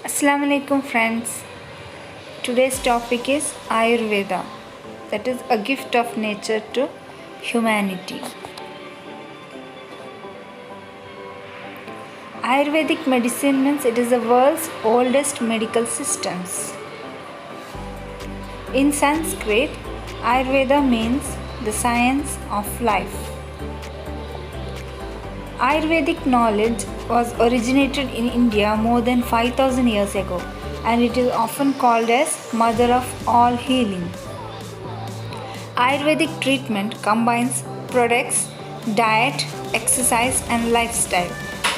Assalamu alaikum friends. Today's topic is Ayurveda, that is a gift of nature to humanity. Ayurvedic medicine means it is the world's oldest medical systems. In Sanskrit, Ayurveda means the science of life. Ayurvedic knowledge was originated in India more than 5000 years ago, and it is often called as mother of all healing. Ayurvedic treatment combines products, diet, exercise and lifestyle.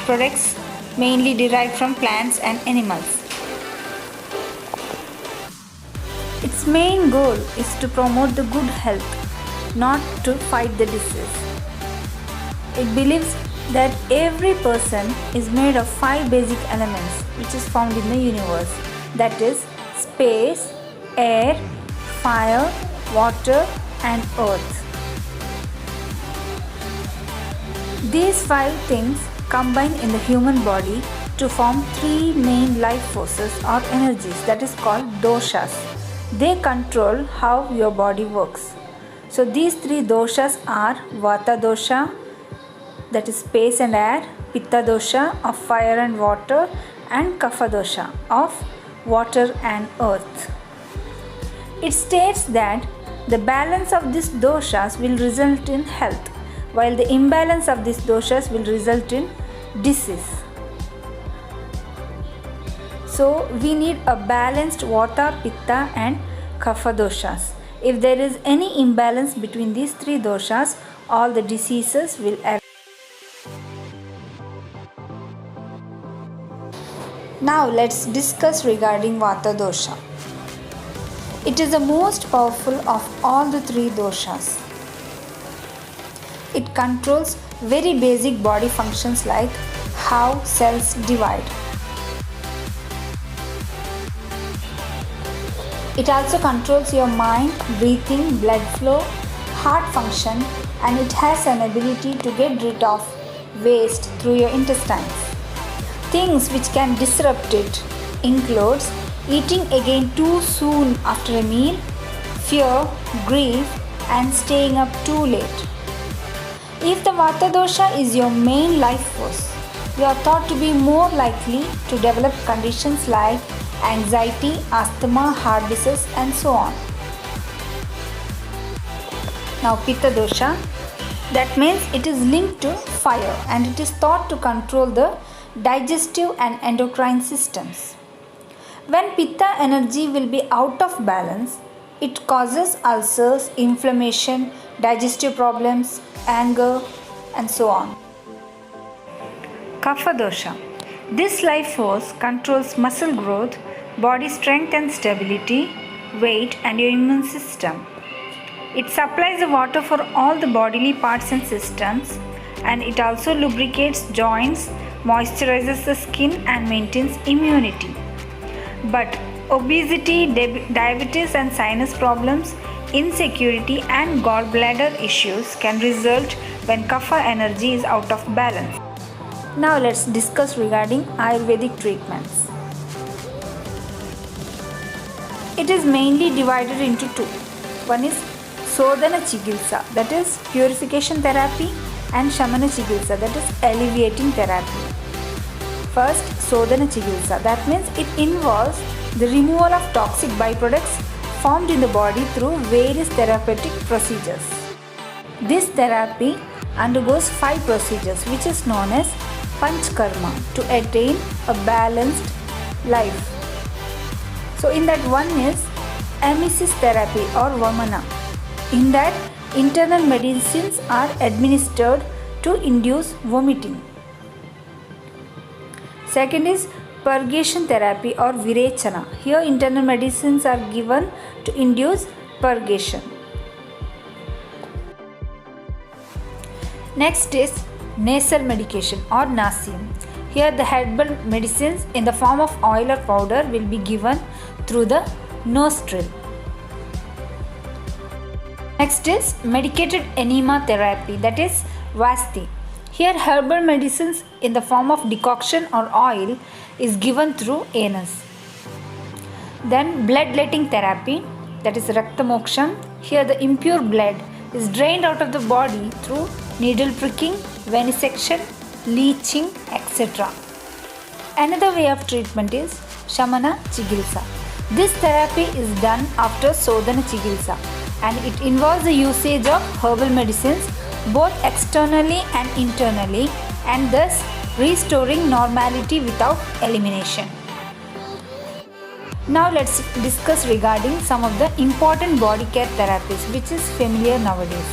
Products mainly derived from plants and animals. Its main goal is to promote the good health, not to fight the disease. It believes that every person is made of 5 basic elements which is found in the universe, that is space, air, fire, water and earth. These 5 things combine in the human body to form 3 main life forces or energies, that is called doshas. They control how your body works. So these 3 doshas are Vata dosha, that is space and air, Pitta dosha of fire and water, and Kapha dosha of water and earth. It states that the balance of these doshas will result in health, while the imbalance of these doshas will result in disease. So we need a balanced Vata, Pitta and Kapha doshas. If there is any imbalance between these 3 doshas, all the diseases will arise. Now let's discuss regarding Vata dosha. It is the most powerful of all the 3 doshas. It controls very basic body functions like how cells divide. It also controls your mind, breathing, blood flow, heart function, and it has an ability to get rid of waste through your intestines. Things which can disrupt it includes eating again too soon after a meal, fear, grief, and staying up too late. If the Vata dosha is your main life force, you are thought to be more likely to develop conditions like anxiety, asthma, heart disease, and so on. Now Pitta dosha, that means it is linked to fire and it is thought to control the digestive and endocrine systems. When Pitta energy will be out of balance, it causes ulcers, inflammation, digestive problems, anger, and so on. Kapha dosha. This life force controls muscle growth, body strength and stability, weight, and your immune system. It supplies the water for all the bodily parts and systems, and it also lubricates joints, moisturizes the skin, and maintains immunity. But obesity, diabetes, and sinus problems, insecurity, and gallbladder issues can result when Kapha energy is out of balance. Now let's discuss regarding Ayurvedic treatments. It is mainly divided into 2. One is Sodhana Chikitsa, that is purification therapy, and Shamana Chikitsa, that is alleviating therapy. First, Sodhana Chikitsa, that means it involves the removal of toxic byproducts formed in the body through various therapeutic procedures. This therapy undergoes 5 procedures which is known as Panchkarma to attain a balanced life. So in that one is emesis therapy or Vamana. In that, internal medicines are administered to induce vomiting. Second is purgation therapy or Virechana. Here internal medicines are given to induce purgation. Next is nasal medication or Nasim. Here the herbal medicines in the form of oil or powder will be given through the nostril. Next is medicated enema therapy, that is Vasti. Here herbal medicines in the form of decoction or oil is given through anus. Then bloodletting therapy, that is Rakta Moksham. Here the impure blood is drained out of the body through needle pricking, venesection, leeching, etc. Another way of treatment is Shamana Chigilsa. This therapy is done after Sodana Chigilsa and it involves the usage of herbal medicines both externally and internally and thus restoring normality without elimination. Now let's discuss regarding some of the important body care therapies which is familiar nowadays.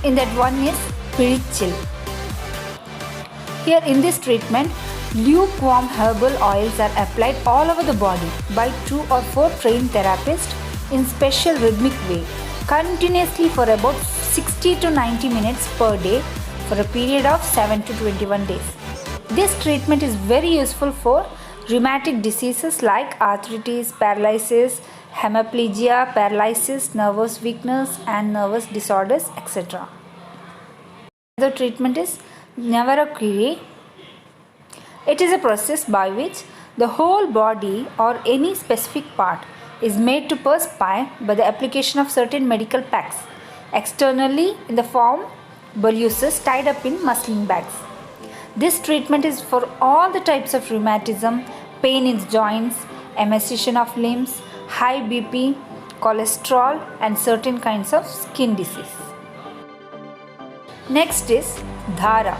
In that one is Pirichil. Here in this treatment, lukewarm herbal oils are applied all over the body by 2 or 4 trained therapists in special rhythmic way, continuously for about 60 to 90 minutes per day for a period of 7 to 21 days. This treatment is very useful for rheumatic diseases like arthritis, paralysis, hemiplegia, paralysis, nervous weakness and nervous disorders, etc. The treatment is Navarakiri. It is a process by which the whole body or any specific part is made to perspire by the application of certain medical packs externally in the form bolus tied up in muslin bags. This treatment is for all the types of rheumatism, pain in joints, emaciation of limbs, high BP, cholesterol and certain kinds of skin disease. Next is Dhara.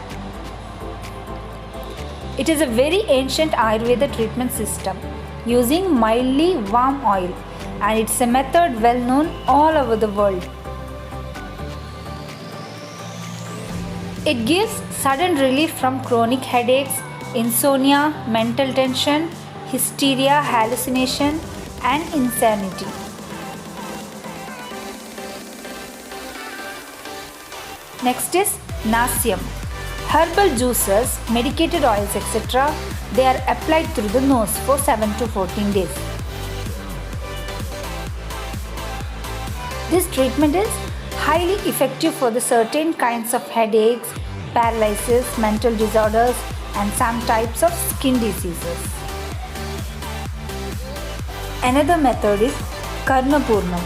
It is a very ancient Ayurveda treatment system using mildly warm oil and it's a method well known all over the world. It gives sudden relief from chronic headaches, insomnia, mental tension, hysteria, hallucination and insanity. Next is Nasyam. Herbal juices, medicated oils, etc. They are applied through the nose for 7 to 14 days. This treatment is highly effective for the certain kinds of headaches, paralysis, mental disorders and some types of skin diseases. Another method is Karnapurnam.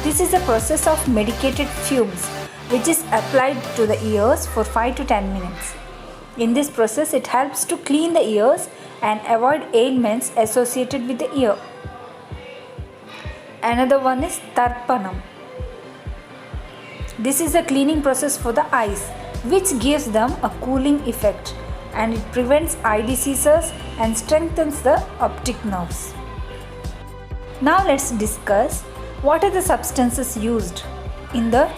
This is a process of medicated fumes which is applied to the ears for 5 to 10 minutes. In this process, it helps to clean the ears and avoid ailments associated with the ear. Another one is Tarpanam. This is a cleaning process for the eyes which gives them a cooling effect and it prevents eye diseases and strengthens the optic nerves. Now let's discuss what are the substances used in the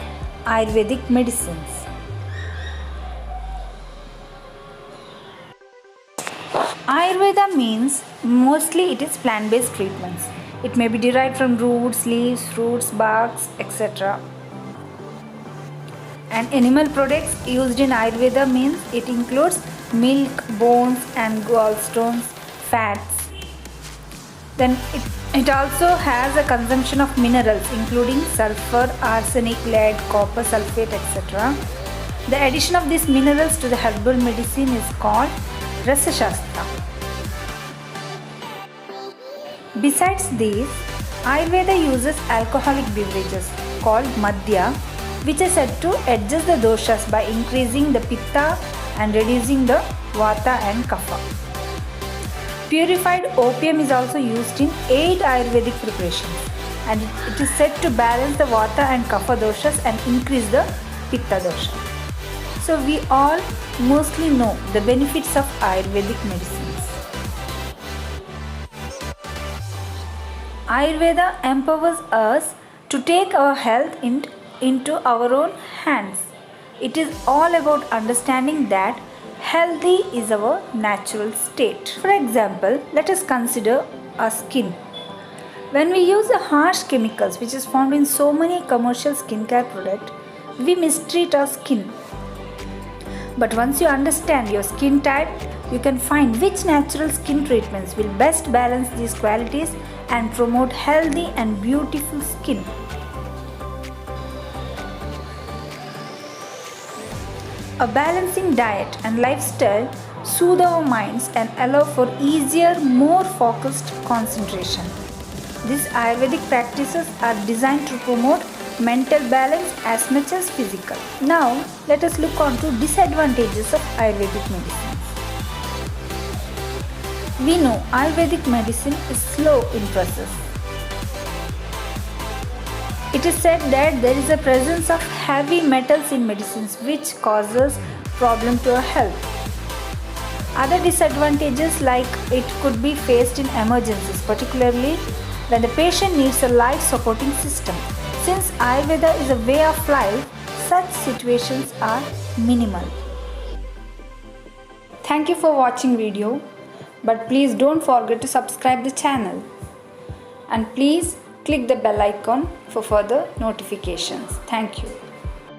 Ayurvedic medicines. Ayurveda means mostly it is plant-based treatments. It may be derived from roots, leaves, fruits, barks, etc. And animal products used in Ayurveda means it includes milk, bones and gallstones, fats. Then it also has a consumption of minerals including sulfur, arsenic, lead, copper, sulfate, etc. The addition of these minerals to the herbal medicine is called Rasa Shastra. Besides these, Ayurveda uses alcoholic beverages called Madhya which are said to adjust the doshas by increasing the Pitta and reducing the Vata and Kapha. Purified opium is also used in 8 Ayurvedic preparations and it is said to balance the Vata and Kapha doshas and increase the Pitta dosha. So we all mostly know the benefits of Ayurvedic medicines. Ayurveda empowers us to take our health into our own hands. It is all about understanding that healthy is our natural state. For example, let us consider our skin. When we use the harsh chemicals which is found in so many commercial skincare products, we mistreat our skin. But once you understand your skin type, you can find which natural skin treatments will best balance these qualities and promote healthy and beautiful skin. A balancing diet and lifestyle soothe our minds and allow for easier, more focused concentration. These Ayurvedic practices are designed to promote mental balance as much as physical. Now, let us look on to disadvantages of Ayurvedic medicine. We know Ayurvedic medicine is slow in process. It is said that there is a presence of heavy metals in medicines which causes problem to our health. Other disadvantages like it could be faced in emergencies, particularly when the patient needs a life supporting system. Since Ayurveda is a way of life, such situations are minimal. Thank you for watching video, but please don't forget to subscribe the channel and please click the bell icon for further notifications. Thank you.